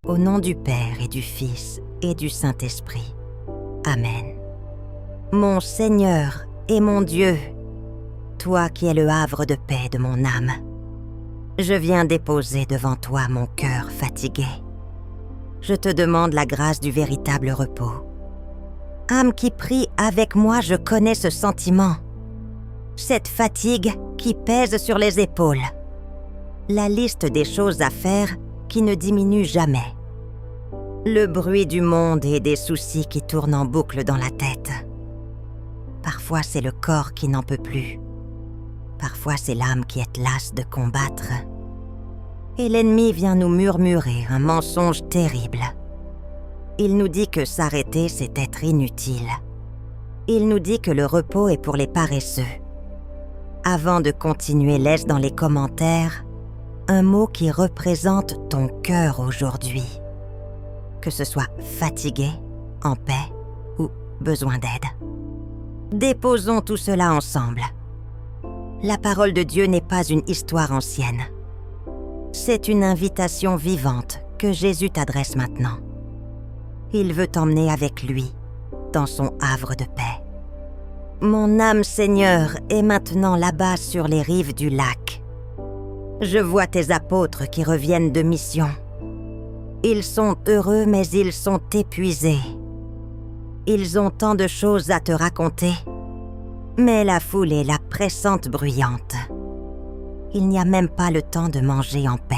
Au nom du Père et du Fils et du Saint-Esprit. Amen. Mon Seigneur et mon Dieu, toi qui es le havre de paix de mon âme, je viens déposer devant toi mon cœur fatigué. Je te demande la grâce du véritable repos. Âme qui prie avec moi, je connais ce sentiment. Cette fatigue qui pèse sur les épaules. La liste des choses à faire qui ne diminue jamais. Le bruit du monde et des soucis qui tournent en boucle dans la tête. Parfois c'est le corps qui n'en peut plus. Parfois c'est l'âme qui est lasse de combattre. Et l'ennemi vient nous murmurer un mensonge terrible. Il nous dit que s'arrêter, c'est être inutile. Il nous dit que le repos est pour les paresseux. Avant de continuer, laisse dans les commentaires un mot qui représente ton cœur aujourd'hui. Que ce soit fatigué, en paix ou besoin d'aide. Déposons tout cela ensemble. La parole de Dieu n'est pas une histoire ancienne. C'est une invitation vivante que Jésus t'adresse maintenant. Il veut t'emmener avec lui dans son havre de paix. Mon âme, Seigneur, est maintenant là-bas sur les rives du lac. Je vois tes apôtres qui reviennent de mission. Ils sont heureux, mais ils sont épuisés. Ils ont tant de choses à te raconter, mais la foule est la pressante bruyante. Il n'y a même pas le temps de manger en paix.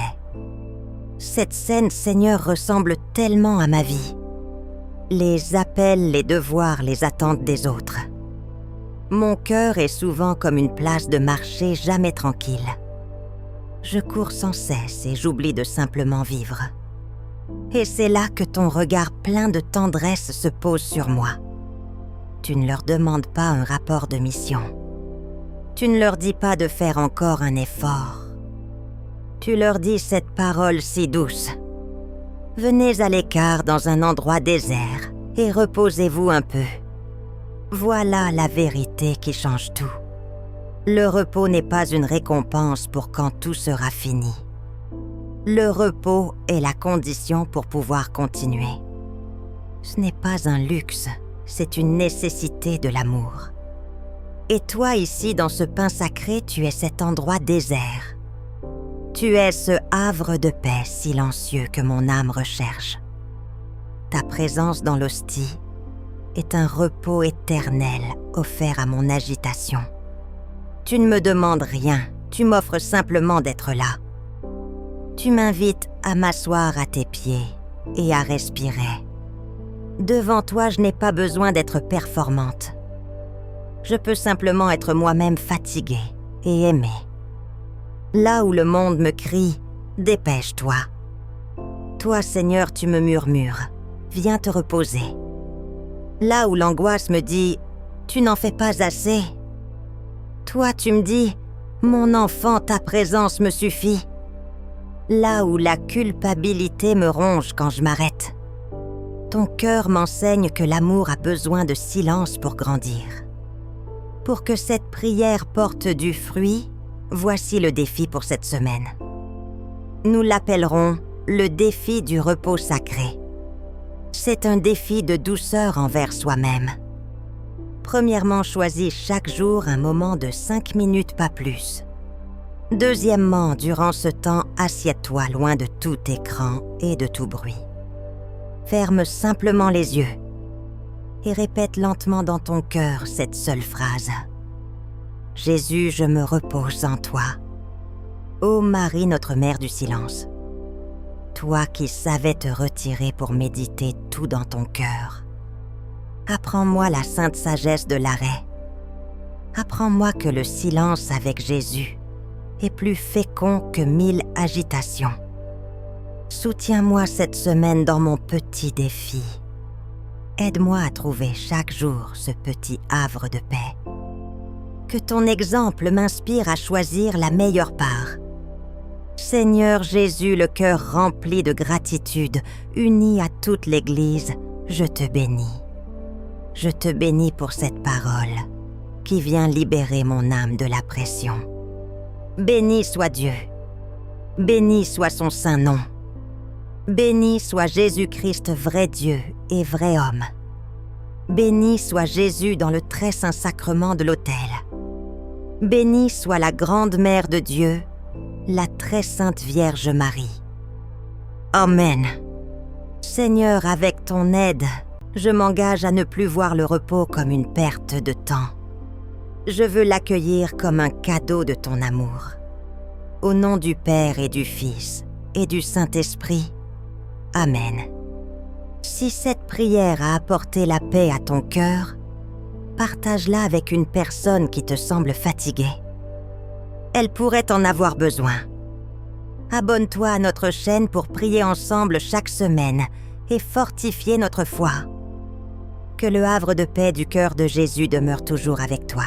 Cette scène, Seigneur, ressemble tellement à ma vie. Les appels, les devoirs, les attentes des autres. Mon cœur est souvent comme une place de marché jamais tranquille. Je cours sans cesse et j'oublie de simplement vivre. Et c'est là que ton regard plein de tendresse se pose sur moi. Tu ne leur demandes pas un rapport de mission. Tu ne leur dis pas de faire encore un effort. Tu leur dis cette parole si douce. Venez à l'écart dans un endroit désert et reposez-vous un peu. Voilà la vérité qui change tout. Le repos n'est pas une récompense pour quand tout sera fini. Le repos est la condition pour pouvoir continuer. Ce n'est pas un luxe, c'est une nécessité de l'amour. Et toi ici, dans ce pain sacré, tu es cet endroit désert. Tu es ce havre de paix silencieux que mon âme recherche. Ta présence dans l'hostie est un repos éternel offert à mon agitation. Tu ne me demandes rien, tu m'offres simplement d'être là. Tu m'invites à m'asseoir à tes pieds et à respirer. Devant toi, je n'ai pas besoin d'être performante. Je peux simplement être moi-même fatiguée et aimée. Là où le monde me crie, dépêche-toi. Toi, Seigneur, tu me murmures, viens te reposer. Là où l'angoisse me dit, tu n'en fais pas assez. Toi, tu me dis, mon enfant, ta présence me suffit. Là où la culpabilité me ronge quand je m'arrête. Ton cœur m'enseigne que l'amour a besoin de silence pour grandir. Pour que cette prière porte du fruit, voici le défi pour cette semaine. Nous l'appellerons le défi du repos sacré. C'est un défi de douceur envers soi-même. Premièrement, choisis chaque jour un moment de 5 minutes, pas plus. Deuxièmement, durant ce temps, assieds-toi loin de tout écran et de tout bruit. Ferme simplement les yeux et répète lentement dans ton cœur cette seule phrase. Jésus, je me repose en toi. Ô Marie, notre mère du silence, toi qui savais te retirer pour méditer tout dans ton cœur, apprends-moi la sainte sagesse de l'arrêt. Apprends-moi que le silence avec Jésus est plus fécond que 1000 agitations. Soutiens-moi cette semaine dans mon petit défi. Aide-moi à trouver chaque jour ce petit havre de paix. Que ton exemple m'inspire à choisir la meilleure part. Seigneur Jésus, le cœur rempli de gratitude, uni à toute l'Église, je te bénis. Je te bénis pour cette parole qui vient libérer mon âme de la pression. Béni soit Dieu, Béni soit son saint nom. Béni soit Jésus-Christ, vrai Dieu et vrai homme. Béni soit Jésus dans le très saint sacrement de l'autel. Béni soit la grande mère de Dieu, la très sainte Vierge Marie. Amen. Seigneur, avec ton aide, je m'engage à ne plus voir le repos comme une perte de temps. Je veux l'accueillir comme un cadeau de ton amour. Au nom du Père et du Fils et du Saint-Esprit. Amen. Si cette prière a apporté la paix à ton cœur, partage-la avec une personne qui te semble fatiguée. Elle pourrait en avoir besoin. Abonne-toi à notre chaîne pour prier ensemble chaque semaine et fortifier notre foi. Que le havre de paix du cœur de Jésus demeure toujours avec toi.